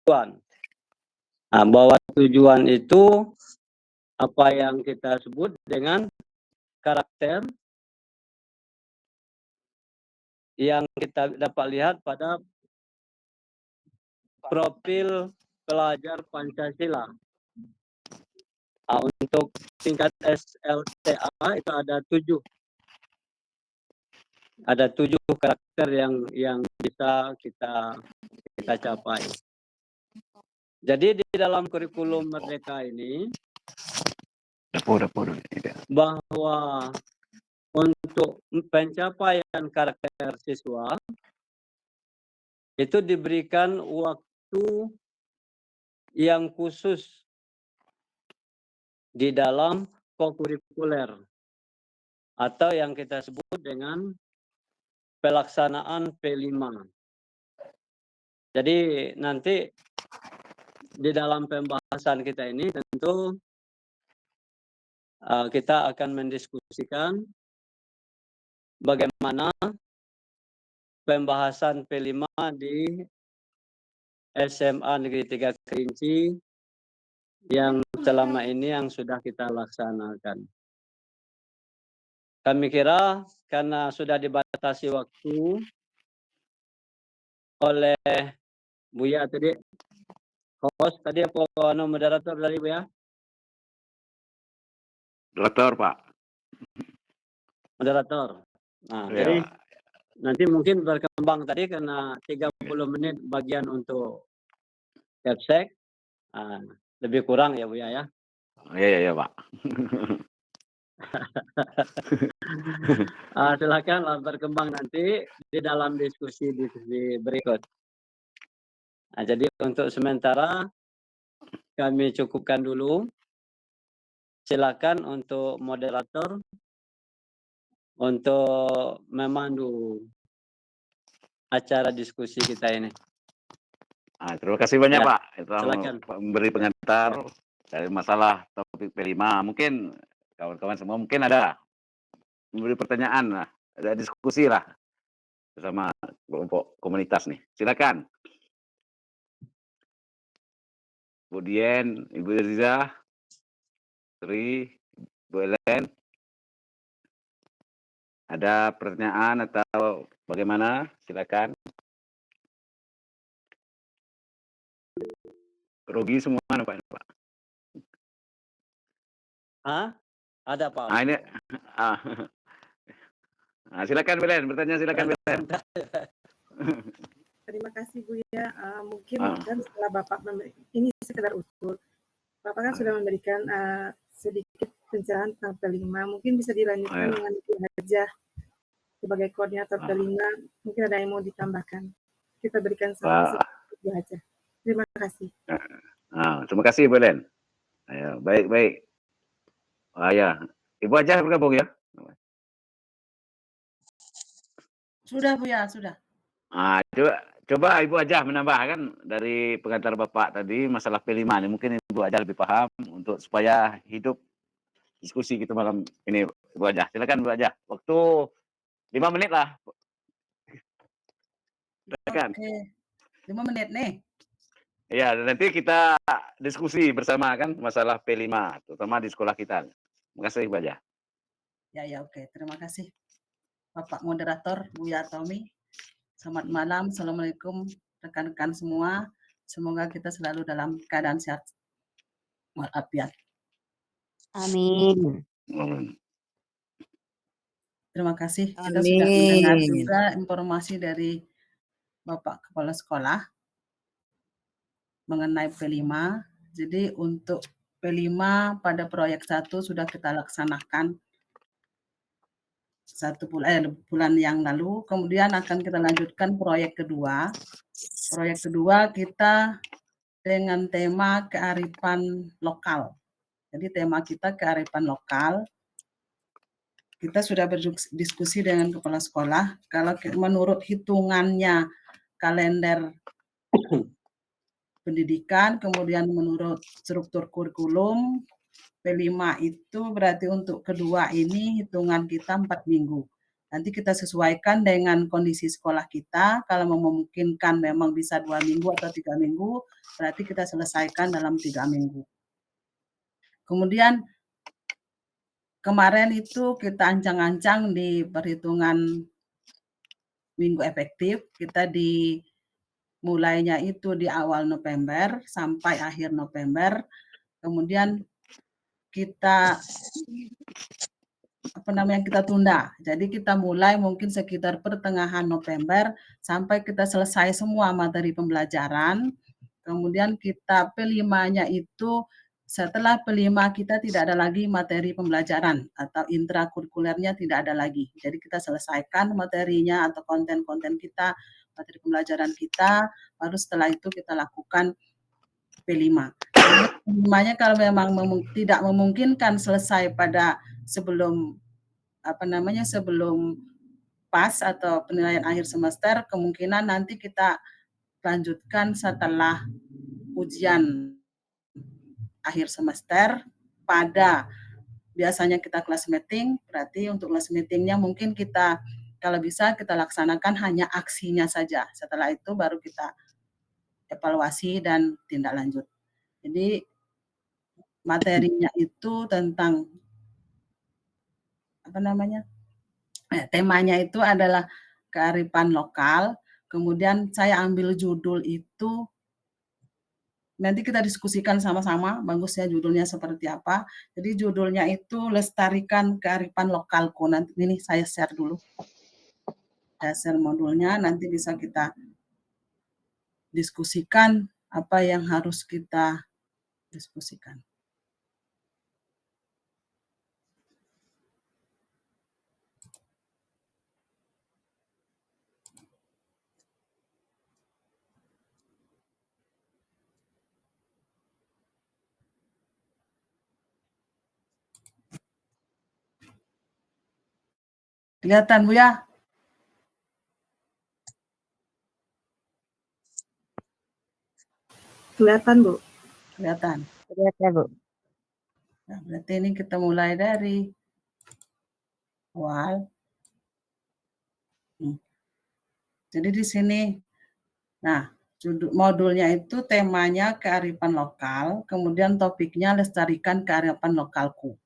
tujuan. Nah, bahwa tujuan itu apa yang kita sebut dengan karakter yang kita dapat lihat pada profil pelajar Pancasila. Nah, untuk tingkat SLTA itu ada tujuh karakter yang bisa kita capai. Jadi di dalam kurikulum Merdeka ini bahwa untuk pencapaian karakter siswa itu diberikan waktu yang khusus di dalam kokurikuler atau yang kita sebut dengan pelaksanaan P5. Jadi nanti di dalam pembahasan kita ini tentu kita akan mendiskusikan bagaimana pembahasan P5 di SMA Negeri 3 Kerinci yang selama ini yang sudah kita laksanakan. Kami kira karena sudah dibatasi waktu oleh Buya tadi, host tadi apa moderator dari Buya? Moderator, Pak. Moderator. Nah, Ya, jadi Pak. nanti mungkin berkembang tadi karena 30 menit bagian untuk capsek. Lebih kurang ya Buya ya. Iya, Pak. Silakan berkembang nanti di dalam diskusi berikut. Nah, jadi untuk sementara kami cukupkan dulu. Silakan untuk moderator untuk memandu acara diskusi kita ini. Terima kasih banyak, Ya, Pak. Itu silakan. memberi pengantar dari masalah topik P5. Mungkin kawan-kawan semua mungkin ada memberi pertanyaan, ada diskusi lah bersama kelompok komunitas nih. Silakan. Bu Dien, Ibu Riza, Sri, Bu Ellen, ada pertanyaan atau bagaimana? Silakan. Rogi semua, Pak. Ada Pak. Ini, silakan Belen, bertanya silakan Belen. Terima kasih Buya. Mungkin kan setelah Bapak ini sekedar usul, Bapak kan sudah memberikan sedikit pencerahan tentang P5. Mungkin bisa dilanjutkan dengan Bu Hajah sebagai koordinator P5. Mungkin ada yang mau ditambahkan. Kita berikan sedikit Bu Hajah. Terima kasih. Terima kasih Belen. Baik. Ya, Ibu Hajah bergabung ya. Sudah Buya, sudah. Coba Ibu Hajah menambahkan dari pengantar Bapak tadi masalah P5 ini. Mungkin Ibu Hajah lebih paham untuk supaya hidup diskusi kita malam ini, Ibu Hajah. Silakan Ibu Hajah. Waktu 5 menit lah. Silakan. Oke. 5 menit nih. Iya, nanti kita diskusi bersama kan masalah P5, terutama di sekolah kita. Terima kasih Ibu Hajah. Ya, oke. Terima kasih Bapak Moderator Buya Tommy. Selamat malam. Assalamualaikum rekan-rekan semua. Semoga kita selalu dalam keadaan sehat walafiat. Amin. Terima kasih. Kita sudah mendengar juga informasi dari Bapak Kepala Sekolah mengenai P5. Jadi untuk P5 pada proyek 1 sudah kita laksanakan bulan yang lalu. Kemudian akan kita lanjutkan proyek kedua. Proyek kedua kita dengan tema kearifan lokal. Jadi tema kita kearifan lokal. Kita sudah berdiskusi dengan kepala sekolah. Kalau menurut hitungannya kalender pendidikan, kemudian menurut struktur kurikulum, P5 itu berarti untuk kedua ini hitungan kita 4 minggu. Nanti kita sesuaikan dengan kondisi sekolah kita, kalau memungkinkan memang bisa 2 minggu atau 3 minggu, berarti kita selesaikan dalam 3 minggu. Kemudian kemarin itu kita ancang-ancang di perhitungan minggu efektif, kita mulainya itu di awal November sampai akhir November, kemudian kita kita tunda. Jadi kita mulai mungkin sekitar pertengahan November sampai kita selesai semua materi pembelajaran. Kemudian kita P5-nya itu setelah P5 kita tidak ada lagi materi pembelajaran atau intrakurikulernya tidak ada lagi. Jadi kita selesaikan materinya atau konten-konten kita, materi pembelajaran kita, baru setelah itu kita lakukan P5. P5-nya kalau memang tidak memungkinkan selesai pada sebelum sebelum PAS atau penilaian akhir semester, kemungkinan nanti kita lanjutkan setelah ujian akhir semester pada biasanya kita kelas meeting, berarti untuk kelas meetingnya mungkin kita kalau bisa kita laksanakan hanya aksinya saja. Setelah itu baru kita evaluasi dan tindak lanjut. Jadi materinya itu tentang temanya itu adalah kearifan lokal. Kemudian saya ambil judul itu, nanti kita diskusikan sama-sama bagusnya judulnya seperti apa. Jadi judulnya itu lestarikan kearifan lokalku. Nanti ini saya share dulu. Saya share modulnya, nanti bisa kita diskusikan apa yang harus kita diskusikan. Kelihatan Bu ya? Kelihatan Bu. Kelihatan. Kelihatan Bu. Nah, berarti ini kita mulai dari awal. Jadi di sini, nah modulnya itu temanya kearifan lokal, kemudian topiknya lestarikan kearifan lokalku.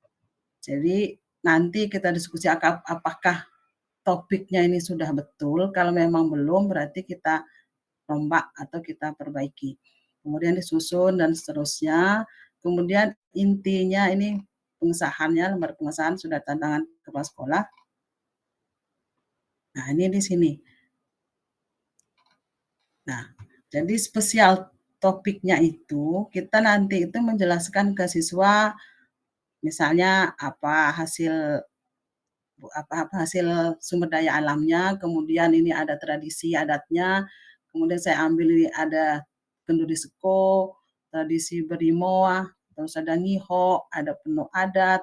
Jadi nanti kita diskusi apakah topiknya ini sudah betul, kalau memang belum berarti kita rombak atau kita perbaiki. Kemudian disusun dan seterusnya. Kemudian intinya ini pengesahannya, lembar pengesahan sudah tantangan kepala sekolah. Nah ini di sini. Nah, jadi spesial topiknya itu kita nanti itu menjelaskan ke siswa misalnya apa hasil sumber daya alamnya, kemudian ini ada tradisi adatnya, kemudian saya ambil ini ada kenduri seko, tradisi berimoa, terus ada ngiho, ada penuh adat,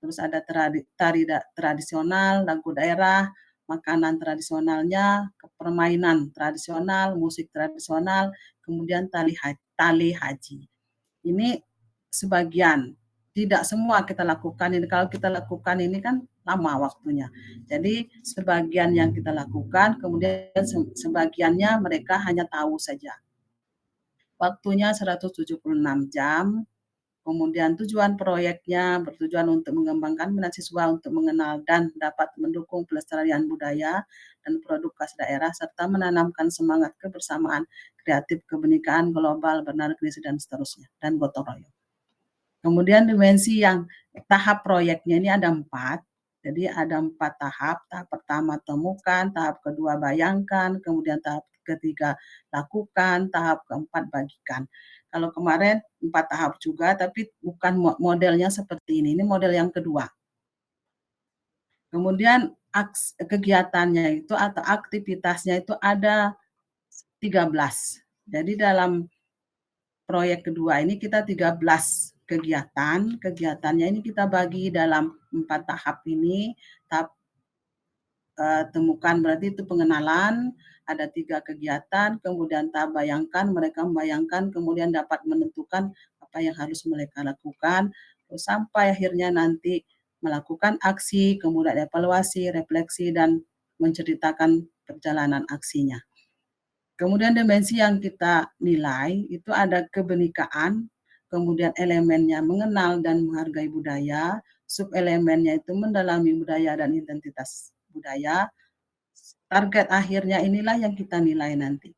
terus ada tari tradisional, lagu daerah, makanan tradisionalnya, permainan tradisional, musik tradisional, kemudian tali haji. Ini sebagian, tidak semua kita lakukan ini. Kalau kita lakukan ini kan lama waktunya. Jadi sebagian yang kita lakukan, kemudian sebagiannya mereka hanya tahu saja. Waktunya 176 jam. Kemudian tujuan proyeknya bertujuan untuk mengembangkan minat siswa untuk mengenal dan dapat mendukung pelestarian budaya dan produk khas daerah serta menanamkan semangat kebersamaan, kreatif, kebenekaan global, bernarkisi dan seterusnya, dan gotong royong. Kemudian dimensi yang tahap proyeknya ini ada 4. Jadi ada 4 tahap. Tahap pertama temukan, tahap kedua bayangkan, kemudian tahap ketiga lakukan, tahap keempat bagikan. Kalau kemarin 4 tahap juga, tapi bukan modelnya seperti ini. Ini model yang kedua. Kemudian kegiatannya itu atau aktivitasnya itu ada 13. Jadi dalam proyek kedua ini kita 13 kegiatan. Kegiatannya ini kita bagi dalam 4 tahap ini. Tahap temukan berarti itu pengenalan, ada 3 kegiatan, kemudian tahap bayangkan, mereka membayangkan, kemudian dapat menentukan apa yang harus mereka lakukan, terus sampai akhirnya nanti melakukan aksi, kemudian evaluasi, refleksi, dan menceritakan perjalanan aksinya. Kemudian dimensi yang kita nilai itu ada kebenekaan, kemudian elemennya mengenal dan menghargai budaya, subelemennya itu mendalami budaya dan identitas budaya. Target akhirnya inilah yang kita nilai nanti.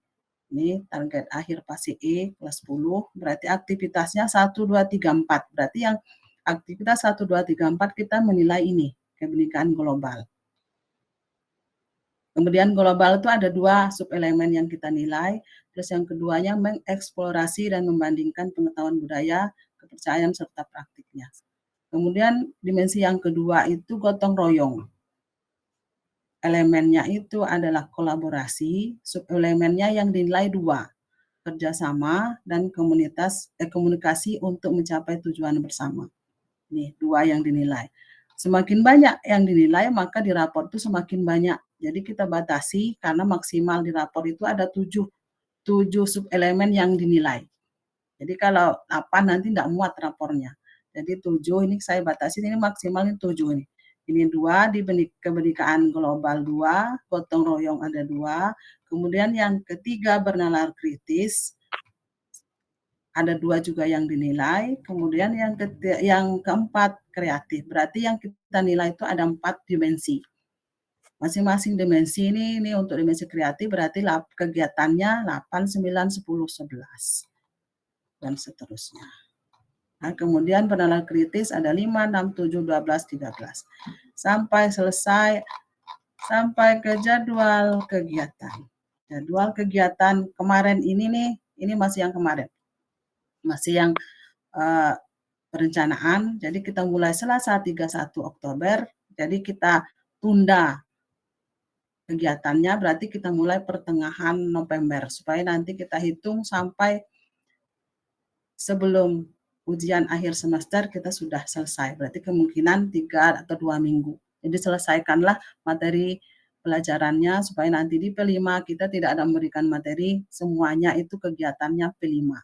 Ini target akhir fase E kelas 10, berarti aktivitasnya 1, 2, 3, 4. Berarti yang aktivitas 1, 2, 3, 4 kita menilai ini, kebenekaan global. Kemudian global itu ada 2 subelemen yang kita nilai, terus yang keduanya mengeksplorasi dan membandingkan pengetahuan budaya, kepercayaan, serta praktiknya. Kemudian dimensi yang kedua itu gotong royong. Elemennya itu adalah kolaborasi, subelemennya yang dinilai 2, kerjasama dan komunikasi untuk mencapai tujuan bersama. Nih, 2 yang dinilai. Semakin banyak yang dinilai, maka di rapor itu semakin banyak. Jadi kita batasi karena maksimal di rapor itu ada 7 subelemen yang dinilai. Jadi kalau 8 nanti tidak muat rapornya. Jadi 7 ini saya batasi, ini maksimalnya 7 ini. Ini 2 di kebenekaan global 2, gotong royong ada 2. Kemudian yang ketiga bernalar kritis, ada 2 juga yang dinilai. Kemudian yang keempat kreatif. Berarti yang kita nilai itu ada 4 dimensi. Masing-masing dimensi ini untuk dimensi kreatif berarti kegiatannya 8, 9, 10, 11. Dan seterusnya. Nah, kemudian penalaran kritis ada 5, 6, 7, 12, 13. Sampai selesai, sampai ke jadwal kegiatan. Jadwal kegiatan kemarin ini nih, ini masih yang kemarin. Masih yang perencanaan, jadi kita mulai Selasa 31 Oktober, jadi kita tunda kegiatannya, berarti kita mulai pertengahan November, supaya nanti kita hitung sampai sebelum ujian akhir semester kita sudah selesai, berarti kemungkinan 3 atau 2 minggu. Jadi selesaikanlah materi pelajarannya supaya nanti di P5 kita tidak ada memberikan materi, semuanya itu kegiatannya P5.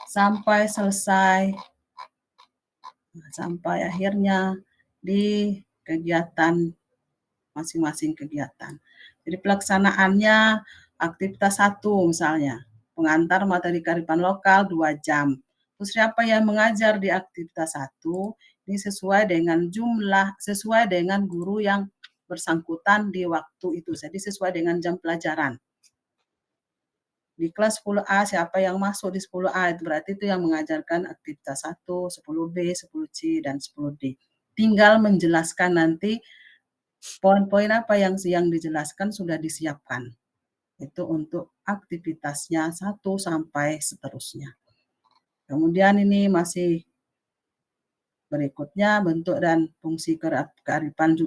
Sampai selesai, sampai akhirnya di kegiatan masing-masing kegiatan. Jadi pelaksanaannya aktivitas 1 misalnya, pengantar materi kearifan lokal 2 jam. Terus siapa yang mengajar di aktivitas 1, ini sesuai dengan jumlah, sesuai dengan guru yang bersangkutan di waktu itu. Jadi sesuai dengan jam pelajaran. Di kelas 10A siapa yang masuk di 10A itu berarti itu yang mengajarkan aktivitas 1, 10B, 10C, dan 10D. Tinggal menjelaskan nanti poin-poin apa yang dijelaskan sudah disiapkan. Itu untuk aktivitasnya 1 sampai seterusnya. Kemudian ini masih berikutnya bentuk dan fungsi kearifan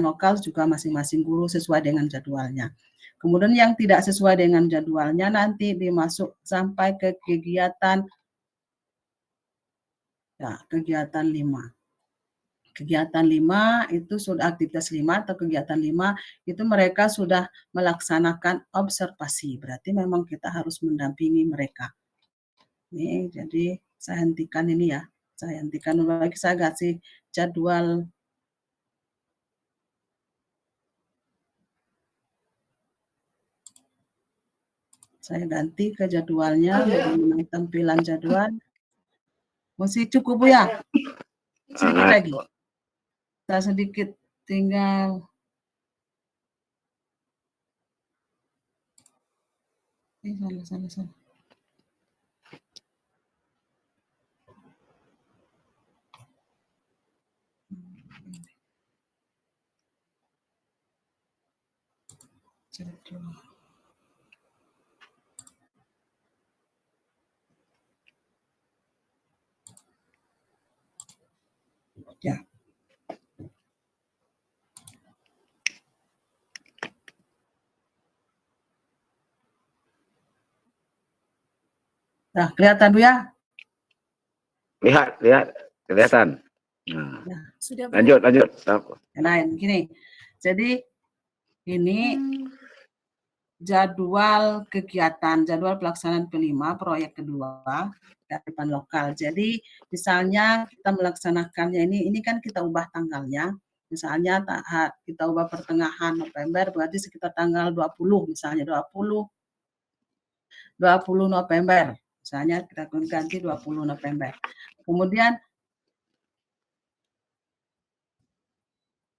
lokal juga masing-masing guru sesuai dengan jadwalnya. Kemudian yang tidak sesuai dengan jadwalnya nanti dimasuk sampai ke kegiatan 5. Kegiatan 5 itu sudah aktivitas 5 atau kegiatan 5 itu mereka sudah melaksanakan observasi. Berarti memang kita harus mendampingi mereka. Ini jadi saya hentikan ini ya. Saya hentikan dulu lagi, saya kasih jadwal. Saya ganti ke jadwalnya, bagaimana tampilan jadwal. Masih cukup Bu ya? Sedikit lagi. Saya sedikit tinggal. Salah. Ya. Nah, kelihatan Bu ya? Lihat, kelihatan. Nah, Ya, sudah Bu. lanjut. Lain gini. Jadi ini jadwal kegiatan, jadwal pelaksanaan P5 proyek kedua kearifan lokal. Jadi misalnya kita melaksanakannya ini kan kita ubah tanggalnya. Misalnya kita ubah pertengahan November, berarti sekitar tanggal 20 misalnya 20 November. Misalnya kita ganti 20 November. Kemudian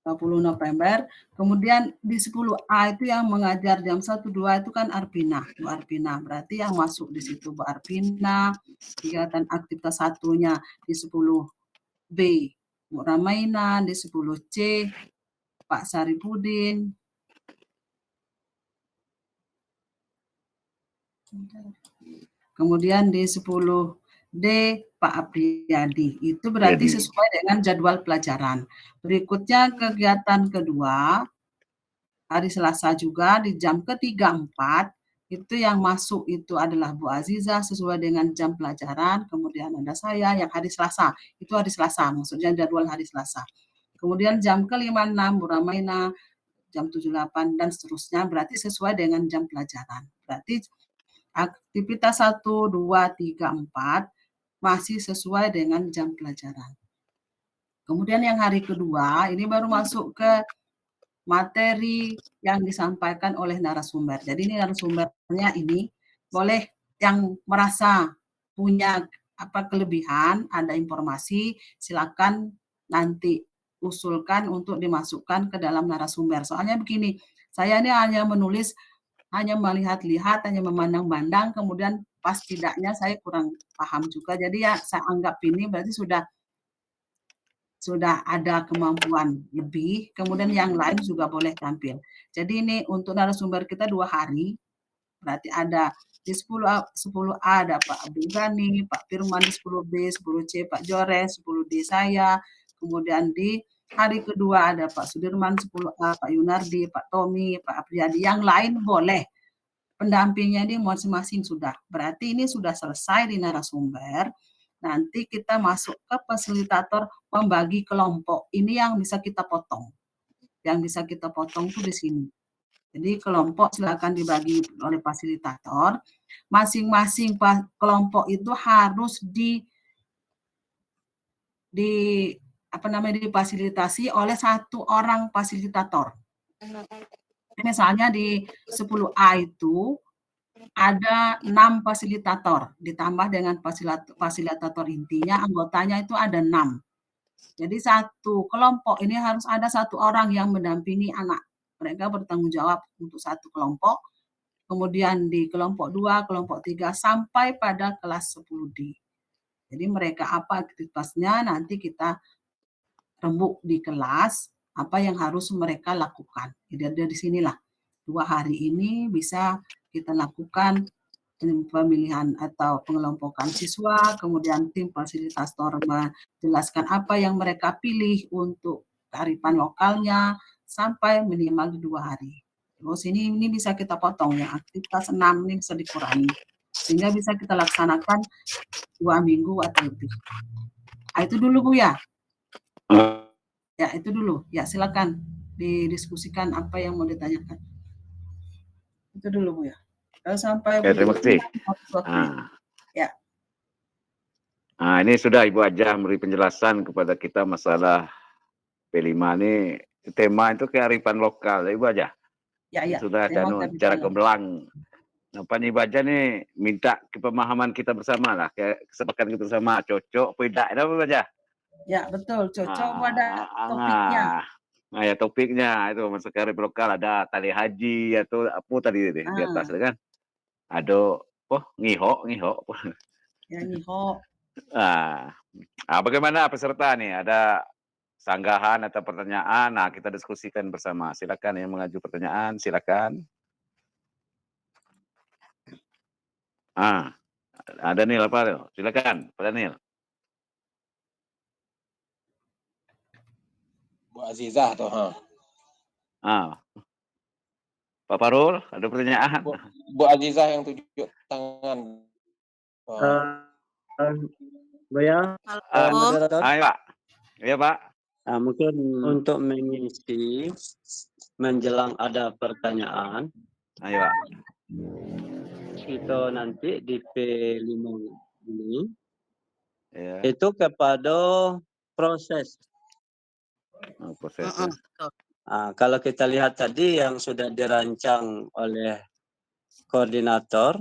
20 November, kemudian di 10A itu yang mengajar jam 1, 2 itu kan Arpina, Bu Arpina. Berarti yang masuk di situ Bu Arpina, kegiatan aktivitas satunya di 10B, Bu Ramaina, di 10C, Pak Saripudin. Kemudian di 10D Pak Apriyadi. Itu berarti sesuai dengan jadwal pelajaran. Berikutnya kegiatan kedua, hari Selasa juga di jam ketiga 4, itu yang masuk itu adalah Bu Aziza sesuai dengan jam pelajaran. Kemudian ada saya yang hari Selasa. Itu hari Selasa, maksudnya jadwal hari Selasa. Kemudian jam ke-5, 6 Bu Ramaina, jam 7, 8, dan seterusnya. Berarti sesuai dengan jam pelajaran. Berarti aktivitas 1, 2, 3, 4 masih sesuai dengan jam pelajaran. Kemudian yang hari kedua, ini baru masuk ke materi yang disampaikan oleh narasumber. Jadi ini narasumbernya ini boleh yang merasa punya kelebihan, ada informasi, silakan nanti usulkan untuk dimasukkan ke dalam narasumber. Soalnya begini, saya ini hanya menulis, hanya melihat-lihat, hanya memandang-pandang, kemudian pas tidaknya saya kurang paham juga. Jadi ya saya anggap ini berarti sudah ada kemampuan lebih, kemudian yang lain juga boleh tampil. Jadi ini untuk narasumber kita 2 hari, berarti ada di 10A ada Pak Abdul Ghani, Pak Firman, di 10B, 10C Pak Jores, 10D saya, kemudian di hari kedua ada Pak Sudirman, 10A Pak Yunardi, Pak Tommy, Pak Apriyadi, yang lain boleh. Pendampingnya ini masing-masing sudah. Berarti ini sudah selesai di narasumber. Nanti kita masuk ke fasilitator membagi kelompok. Ini yang bisa kita potong. Yang bisa kita potong itu di sini. Jadi kelompok silakan dibagi oleh fasilitator. Masing-masing kelompok itu harus difasilitasi oleh 1 orang fasilitator. Misalnya di 10A itu ada 6 fasilitator, ditambah dengan fasilitator intinya, anggotanya itu ada 6. Jadi 1 kelompok ini harus ada 1 orang yang mendampingi anak. Mereka bertanggung jawab untuk 1 kelompok, kemudian di kelompok 2, kelompok 3, sampai pada kelas 10D. Jadi mereka apa aktivitasnya nanti kita rembuk di kelas, apa yang harus mereka lakukan. Jadi dari sinilah 2 hari ini bisa kita lakukan pemilihan atau pengelompokan siswa, kemudian tim fasilitator menjelaskan apa yang mereka pilih untuk kearifan lokalnya sampai minimal 2 hari. Terus ini bisa kita potong ya, aktivitas 6 ini bisa dikurangi sehingga bisa kita laksanakan 2 minggu atau lebih. Itu dulu Bu ya. Ya, itu dulu. Ya, silakan didiskusikan apa yang mau ditanyakan. Itu dulu Bu ya. Kalau sampai ya, terima kasih. Ya. Nah, ini sudah Ibu Ajah memberi penjelasan kepada kita masalah P5 ini. Tema itu kearifan lokal, Ibu Ajah. Ya. Sudah cara gemilang. Nampak Ibu Ajah nih minta pemahaman kita bersama lah, kesepakatan kita bersama, cocok, tidak, Ibu Ajah. Ya, betul. Cocok pada topiknya. Nah, ya topiknya itu masuk kearifan lokal, ada tali haji atau apa tadi di atas kan? Ada ngiho. Ya, ngiho. Bagaimana peserta nih? Ada sanggahan atau pertanyaan? Nah, kita diskusikan bersama. Silakan yang mengajukan pertanyaan, silakan. Ada Nil apa? Silakan, Pak Daniel. Bu Azizah tuh, Pak Parul, ada pertanyaan? Bu Azizah yang tunjuk tangan. Buya, moderator. Ayo Pak. Iya Pak. Mungkin untuk mengisi menjelang ada pertanyaan, Ayo, Pak. Kita nanti di P5 ini Ya, itu kepada proses. prosesnya. Betul. Kalau kita lihat tadi yang sudah dirancang oleh koordinator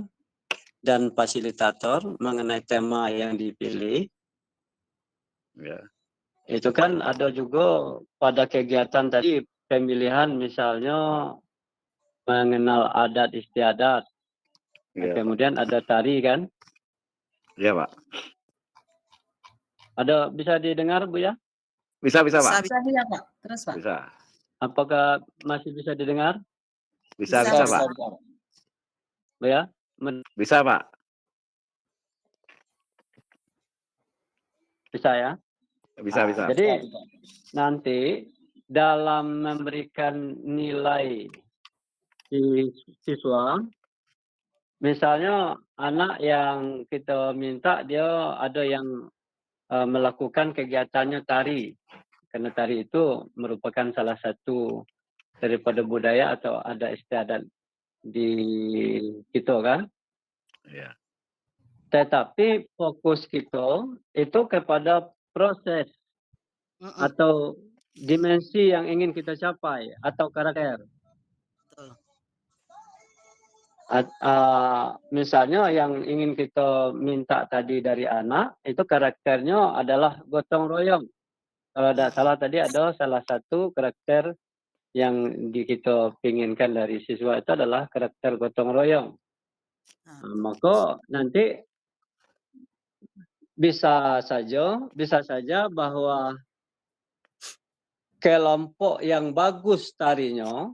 dan fasilitator mengenai tema yang dipilih, Ya, itu kan ada juga pada kegiatan tadi pemilihan misalnya mengenal adat istiadat. ya, Pak. Kemudian ada tari kan? Ya, Pak. Ada bisa didengar Bu ya? Bisa, Pak. Bisa, Bisa ya Pak, terus Pak. Bisa. Apakah masih bisa didengar Bisa, Bisa, Pak. Bu ya? Bisa, Pak. Bisa ya? Bisa. Jadi nanti dalam memberikan nilai siswa, misalnya anak yang kita minta dia ada yang melakukan kegiatannya tari, karena tari itu merupakan salah satu daripada budaya atau ada istiadat di kita kan. Ya. Tetapi fokus kita itu kepada proses atau dimensi yang ingin kita capai atau karakter. Betul. Misalnya yang ingin kita minta tadi dari anak itu karakternya adalah gotong royong. Kalau tidak salah tadi ada salah satu karakter yang kita inginkan dari siswa itu adalah karakter gotong royong. Maka nanti bisa saja bahwa kelompok yang bagus tarinya,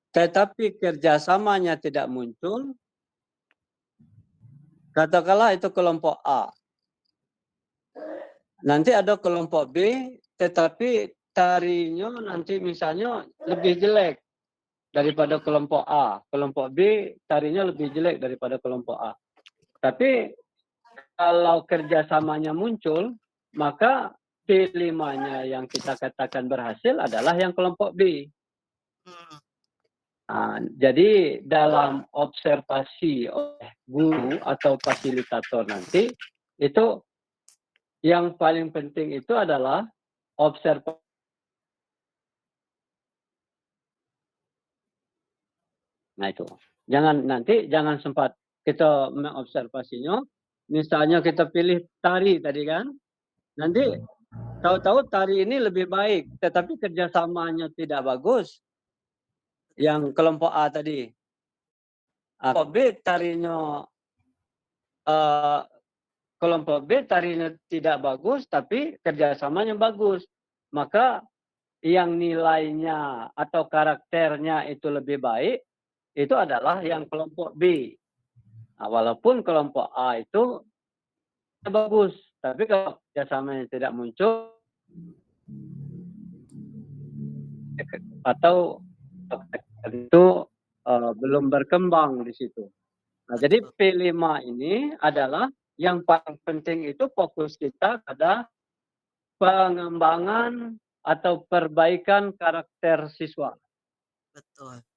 tetapi kerjasamanya tidak muncul, katakanlah itu kelompok A. Nanti ada kelompok B, tetapi tarinya nanti misalnya lebih jelek daripada kelompok A. Kelompok B tarinya lebih jelek daripada kelompok A. Tapi kalau kerjasamanya muncul, maka P5-nya yang kita katakan berhasil adalah yang kelompok B. Jadi dalam observasi oleh guru atau fasilitator nanti, itu yang paling penting itu adalah observasi. Nah itu, jangan sempat kita mengobservasinya. Misalnya kita pilih tari tadi kan, nanti tahu-tahu tari ini lebih baik, tetapi kerjasamanya tidak bagus. Yang kelompok A tadi, kelompok B tarinya kelompok B tarinya tidak bagus, tapi kerjasamanya bagus. Maka yang nilainya atau karakternya itu lebih baik, itu adalah yang kelompok B. Walaupun kelompok A itu bagus, tapi kalau kerjasamanya tidak muncul atau itu belum berkembang di situ. Nah, jadi P5 ini adalah yang paling penting itu fokus kita pada pengembangan atau perbaikan karakter siswa. Betul.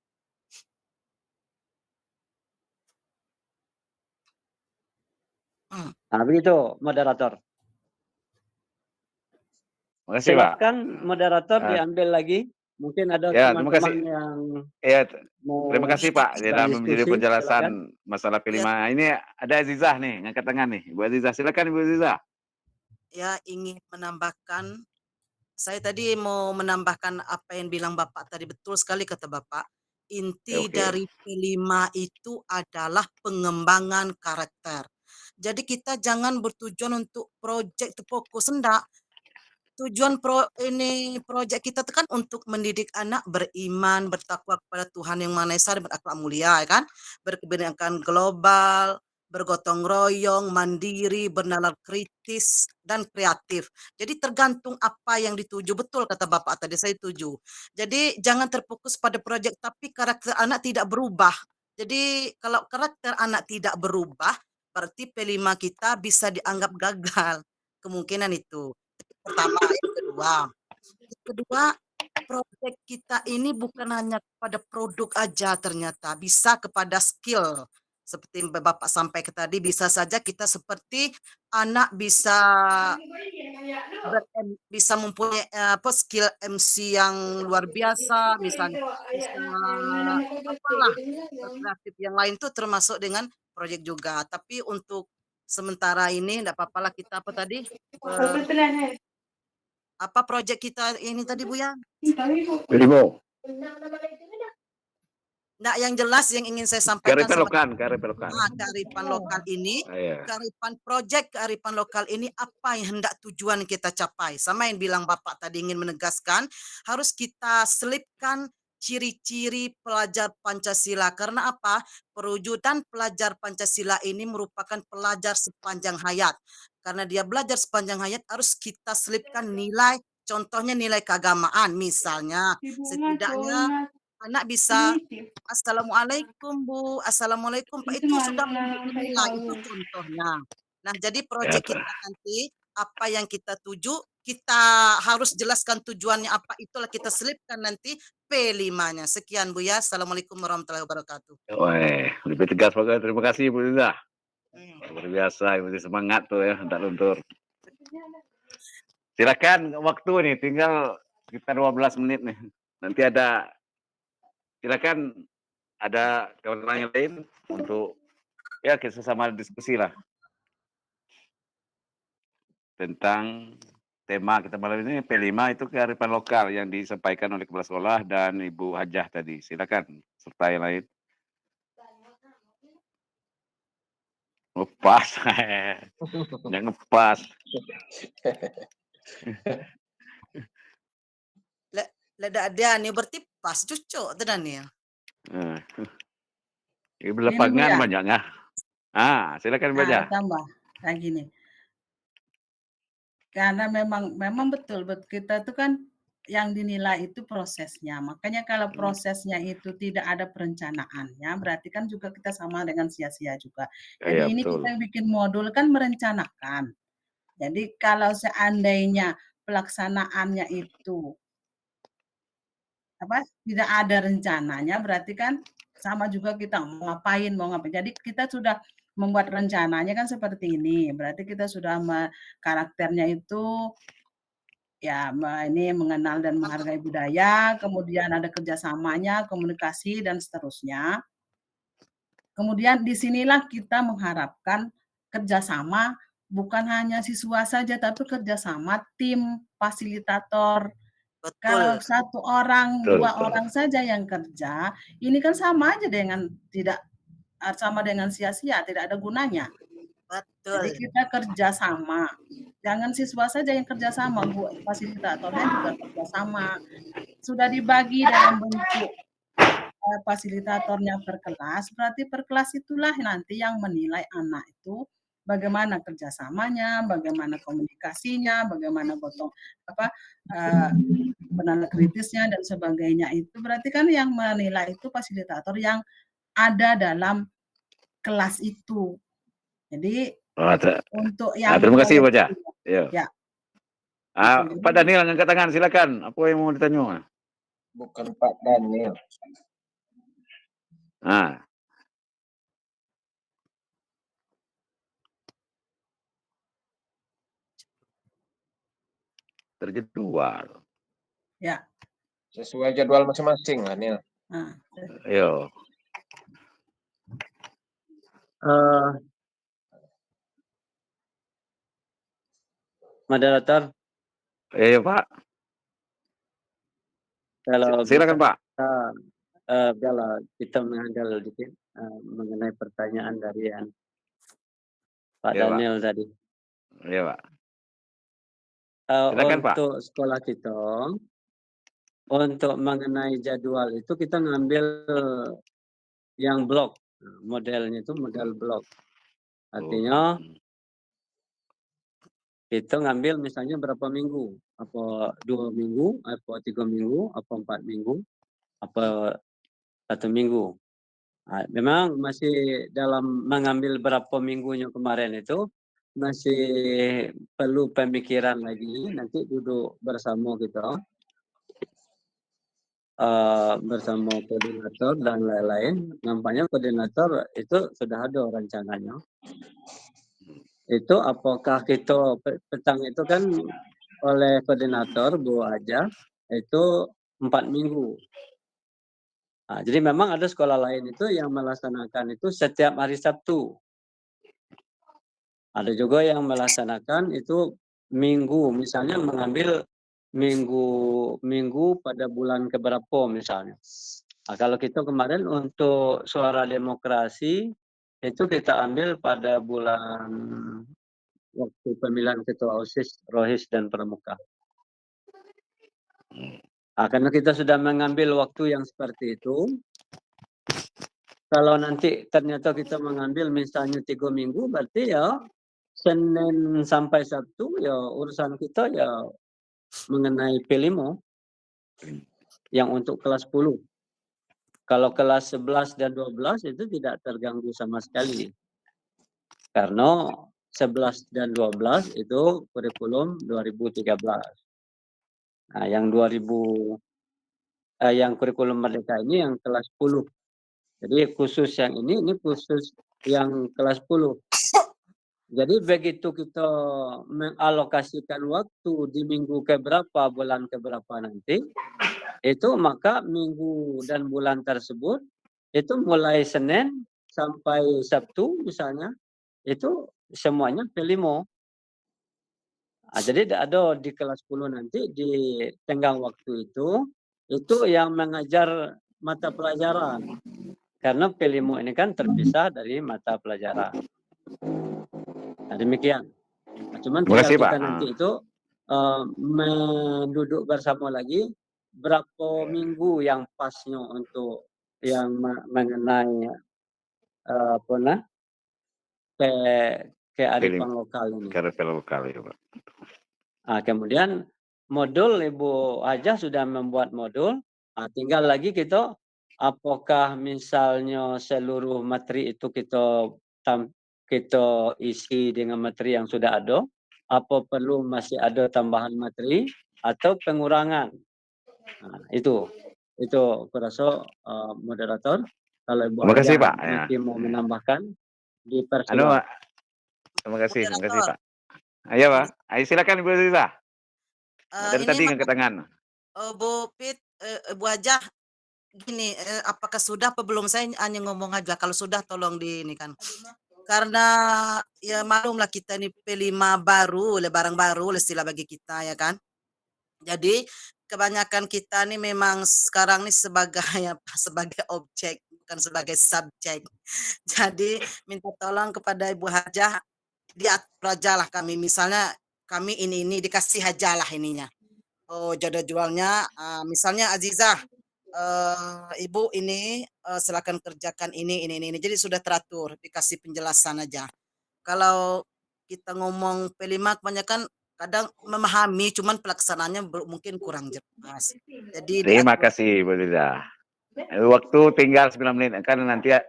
Nah, begitu moderator. Makasih, Pak. Silakan moderator diambil lagi. Mungkin ada Ya, terima kasih. teman-teman yang Ya, mau terima kasih Pak dalam menjadi berdiskusi. penjelasan Silakan. masalah P5. Ini ada Azizah nih, ngangkat tangan nih. Ibu Azizah, silakan Ibu Azizah. Ya, ingin menambahkan, saya tadi mau menambahkan apa yang bilang Bapak tadi, betul sekali kata Bapak. Inti Oke. dari P5 itu adalah pengembangan karakter. Jadi kita jangan bertujuan untuk proyek itu fokus, enggak. Tujuan proyek kita itu kan untuk mendidik anak beriman, bertakwa kepada Tuhan Yang Maha Esa dan berakhlak mulia, ya kan? Berkebinekaan global, bergotong royong, mandiri, bernalar kritis, dan kreatif. Jadi tergantung apa yang dituju. Betul kata Bapak tadi, saya setuju. Jadi jangan terfokus pada proyek, tapi karakter anak tidak berubah. Jadi kalau karakter anak tidak berubah, berarti P5 kita bisa dianggap gagal. Kemungkinan itu. Pertama, yang kedua, proyek kita ini bukan hanya kepada produk aja ternyata, bisa kepada skill. Seperti Bapak sampai ke tadi, bisa saja kita seperti anak bisa bisa mempunyai skill MC yang luar biasa, misalnya bisa apalah kreatif yang lain tuh termasuk dengan proyek juga. Tapi untuk sementara ini enggak apa-apalah kita apa tadi? Apa proyek kita ini tadi Bu ya? Primo. Nah, yang jelas yang ingin saya sampaikan Kearifan lokal. kearifan lokal ini, Iya. kearifan lokal ini apa yang hendak tujuan kita capai. Sama yang bilang Bapak tadi ingin menegaskan, harus kita selipkan ciri-ciri pelajar Pancasila. Karena apa? Perwujudan pelajar Pancasila ini merupakan pelajar sepanjang hayat. Karena dia belajar sepanjang hayat, harus kita selipkan nilai, contohnya nilai keagamaan. Misalnya, setidaknya anak bisa Assalamualaikum Bu, Assalamualaikum Pak, itu sudah menunjukkan nilai, itu contohnya. Nah, jadi Ya, proyek kita nanti, apa yang kita tuju, kita harus jelaskan tujuannya apa, itulah kita selipkan nanti P5-nya. Sekian Bu ya, Assalamualaikum warahmatullahi wabarakatuh. Weh, lebih tegas pokoknya. Terima kasih Bu Liza. Hmm. Luar biasa, ini semangat tuh ya, tak luntur. Silakan waktu nih, tinggal sekitar 12 menit nih. Nanti ada, silakan ada kawan-kawan yang lain untuk ya kita sama diskusi lah tentang tema kita malam ini P5 itu kearifan lokal yang disampaikan oleh kepala sekolah dan Ibu Hajah tadi. Silakan serta yang lain. Ngepas, jangan ngepas. Ledak dia nih berarti pas cucuk tu Daniel. Di lapangan banyaknya. Silakan Nah, baca. tambah kayak gini. Karena memang betul kita itu kan yang dinilai itu prosesnya. Makanya kalau prosesnya itu tidak ada perencanaannya, berarti kan juga kita sama dengan sia-sia juga. Jadi Iya, ini betul. kita bikin modul kan merencanakan. Jadi kalau seandainya pelaksanaannya itu tidak ada rencananya, berarti kan sama juga kita mau ngapain. Jadi kita sudah membuat rencananya kan seperti ini. Berarti kita sudah karakternya itu ya ini mengenal dan menghargai budaya, kemudian ada kerjasamanya, komunikasi dan seterusnya. Kemudian disinilah kita mengharapkan kerjasama bukan hanya siswa saja, tapi kerjasama tim fasilitator. Kalau Betul, satu orang, Betul, 2 betul. orang saja yang kerja, ini kan sama aja dengan sama dengan sia-sia, tidak ada gunanya. Jadi betul. kita kerjasama. Jangan siswa saja yang kerjasama, Bu, fasilitatornya juga kerjasama. Sudah dibagi dalam bentuk fasilitatornya per kelas, berarti per kelas itulah nanti yang menilai anak itu bagaimana kerjasamanya, bagaimana komunikasinya, bagaimana penanda kritisnya dan sebagainya. Itu berarti kan yang menilai itu fasilitator yang ada dalam kelas itu. Jadi untuk yang terima kasih proyek Baca. kedua, Ya. ya. Pak Daniel angkat tangan, silakan. Apa yang mau ditanya? Bukan Pak Daniel. Terjadwal. Ya. Sesuai jadwal masing-masing lah, Nil. Yo. Moderator, Iya Pak. kalau Silakan Pak. kalau kita menghandle dikit mengenai pertanyaan dari Pak Iya, Pak. Daniel tadi. Iya Pak. Silakan Pak. Untuk sekolah kita, untuk mengenai jadwal itu kita ngambil yang blok. Modelnya itu model blok. Artinya kita ngambil misalnya berapa minggu, apa 2 minggu, apa 3 minggu, apa 4 minggu, apa 1 minggu. Memang masih dalam mengambil berapa minggunya kemarin itu masih perlu pemikiran lagi, nanti duduk bersama kita bersama koordinator dan lain-lain. Nampaknya koordinator itu sudah ada rancangannya. Itu apakah kita petang itu kan oleh koordinator Bu Aja itu 4 minggu. Nah, jadi memang ada sekolah lain itu yang melaksanakan itu setiap hari Sabtu. Ada juga yang melaksanakan itu minggu, misalnya mengambil minggu pada bulan keberapa misalnya. Nah, kalau kita kemarin untuk suara demokrasi itu kita ambil pada bulan waktu pemilihan ketua OSIS, ROHIS dan Pramuka. Nah, karena kita sudah mengambil waktu yang seperti itu, kalau nanti ternyata kita mengambil misalnya 3 minggu, berarti ya Senin sampai Sabtu ya urusan kita ya mengenai P5 yang untuk kelas 10. Kalau kelas 11 dan 12 itu tidak terganggu sama sekali. Karena 11 dan 12 itu kurikulum 2013. Nah, yang yang kurikulum Merdeka ini yang kelas 10. Jadi khusus yang ini khusus yang kelas 10. Jadi begitu kita mengalokasikan waktu di minggu keberapa, bulan keberapa nanti, itu maka minggu dan bulan tersebut, itu mulai Senin sampai Sabtu misalnya, itu semuanya P5. Nah, jadi ada di kelas 10 nanti, di tenggang waktu itu yang mengajar mata pelajaran. Karena P5 ini kan terpisah dari mata pelajaran. Nah, demikian. Nah, cuman Terima tinggal kasih, kita Pak. nanti itu menduduk bersama lagi berapa minggu yang pasnya untuk yang mengenai apa nah kearifan lokal ini. Kearifan lokal ya, Pak. Nah, kemudian modul Ibu Aja sudah membuat modul. Nah, tinggal lagi kita apakah misalnya seluruh materi itu kita isi dengan materi yang sudah ada, apa perlu masih ada tambahan materi atau pengurangan. Nah, itu aku rasa moderator, kalau Ibu Terima kasih, Aja Pak. Ya. nanti mau menambahkan Anu, dipersilakan. terima kasih, Moderator, Pak. Ayo, Pak. Ayo silakan Ibu Ziza. Dari ini tadi ngangkat tangan. Bu Pit, Bu Ajah, gini, apakah sudah apa belum? Saya hanya ngomong aja. Kalau sudah tolong di ini kan. Karena ya maklumlah kita ini P5 baru, barang baru istilah bagi kita ya kan. Jadi kebanyakan kita nih memang sekarang nih sebagai apa? Sebagai objek, bukan sebagai subjek. Jadi minta tolong kepada Ibu Hajah diatur aja lah kami. Misalnya kami ini dikasih aja lah ininya. Oh, jadwalnya, misalnya Azizah, Ibu ini silakan kerjakan ini. Jadi sudah teratur, dikasih penjelasan aja. Kalau kita ngomong P5 kebanyakan kadang memahami, cuman pelaksanaannya mungkin kurang jelas. Jadi Terima diatur. kasih Ibu Ziza. Waktu tinggal 9 menit. Kan nanti ya.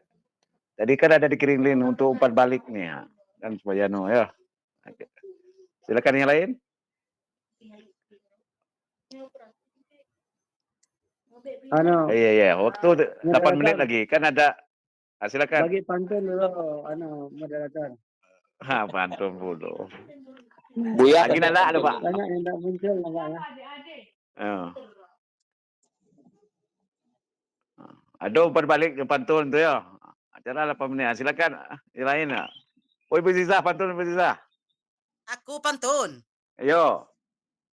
Tadi kan ada dikirim link untuk umpan balik nih ya. Kan supaya ya. Silakan yang lain. Iya. Waktu 8 menit lagi. Kan ada. Silakan. Bagi pantun dulu, moderator. Pantun dulu. Buya Lagi nada ada, Pak. Banyak yang tidak muncul nampaknya. Ada umpan balik ke pantun tuh ya. Acara 8 menit. Silakan yang lain ya. Oh, Ibu Ziza, pantun Ibu Ziza. Aku pantun. Ayo.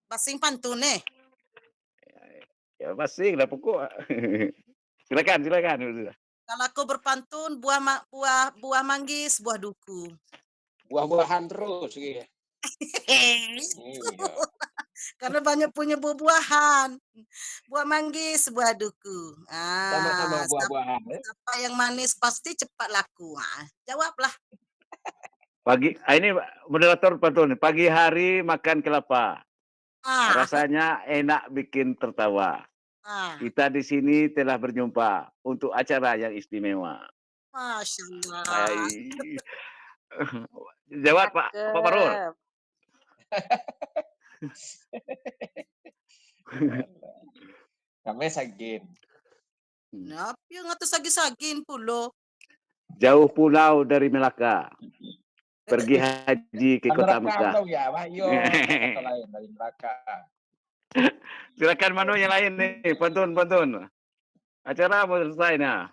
Basing pantun nih. Ya masih lah pokok. Silakan Ibu Ziza. Kalau aku berpantun buah manggis, buah duku. buah-buahan terus gitu. Iya. Karena banyak punya buah-buahan. Buah manggis, buah duku. Sama-sama buah-buahan. Siapa yang manis pasti cepat laku. Jawablah. Ini moderator pantun. Pagi hari makan kelapa. Ah, Rasanya enak bikin tertawa. Kita di sini telah berjumpa untuk acara yang istimewa. Masya Allah. Jawab Pak Farul. Kami sagin. Napa yang atas sagi-sagin pulo. Jauh pulau dari Melaka. Pergi haji ke kota Neraka Mekah. tahu ya, Pak. Yo, kata lain dari neraka. Silakan Manu yang lain nih, pantun. Acara mau selesai nah.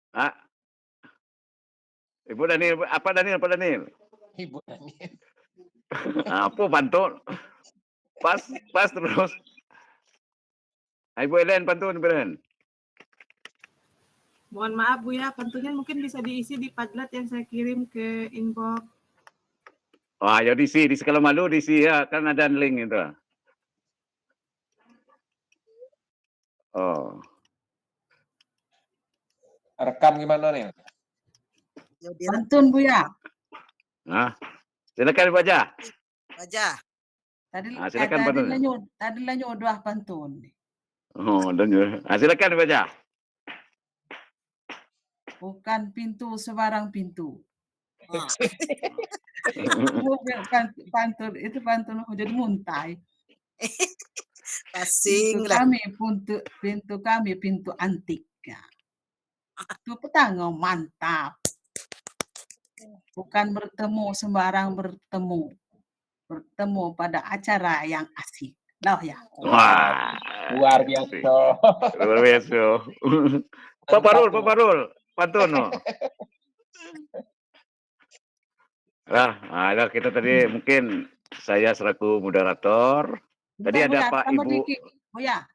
Ah, Ibu Daniel, apa Daniel? Ibu Daniel. Apa pantun? Pas terus. Ibu Ellen pantun, Beren. Mohon maaf Bu ya, pantunnya mungkin bisa diisi di Padlet yang saya kirim ke inbox. Wah, ya diisi kalau malu diisi ya, kan ada link itu. Oh. Rekam gimana nih? Ya dia Pantun Buya. Nah, silakan Ibu Aja. aja. Silakan pantun. Tadi lanjut dua pantun. Oh, dan silakan Ibu Aja. Bukan pintu sembarang pintu. Nah, Pantun itu pantun mau jadi muntai. kasing lah. Pintu kami pintu antik. Ya. Itu petangga mantap. Bukan bertemu sembarang bertemu. Bertemu pada acara yang asik. Loh ya. Wah, Luar biasa. luar biasa. Pak Parul, pantun. No. Nah, kita tadi mungkin saya selaku moderator. Tadi ada Pak Ibu. Buya.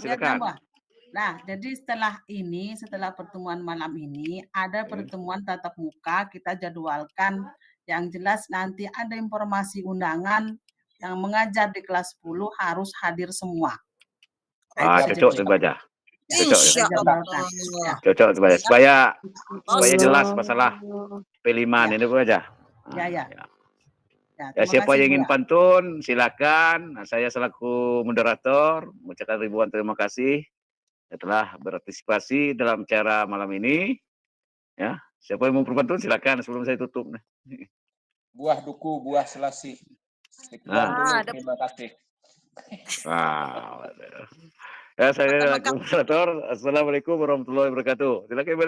Silakan. Nah, jadi setelah pertemuan malam ini, ada pertemuan tatap muka, kita jadwalkan yang jelas nanti ada informasi undangan yang mengajar di kelas 10 harus hadir semua. Cocok sebaja. Insya Allah. Cocok sebaja. Supaya jelas masalah P5 ini Bu aja. Ya, Siapa yang ingin pantun, silakan. Saya selaku moderator mengucapkan ribuan terima kasih telah berpartisipasi dalam acara malam ini. Ya, siapa yang mau berpantun silakan sebelum saya tutup. Buah duku, buah selasi. Sekian dulu, terima kasih. Ya, saya moderator. Assalamualaikum warahmatullahi wabarakatuh. Silakan Ibu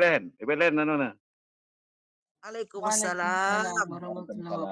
Len. Nana. Waalaikumsalam. Warahmatullahi wabarakatuh.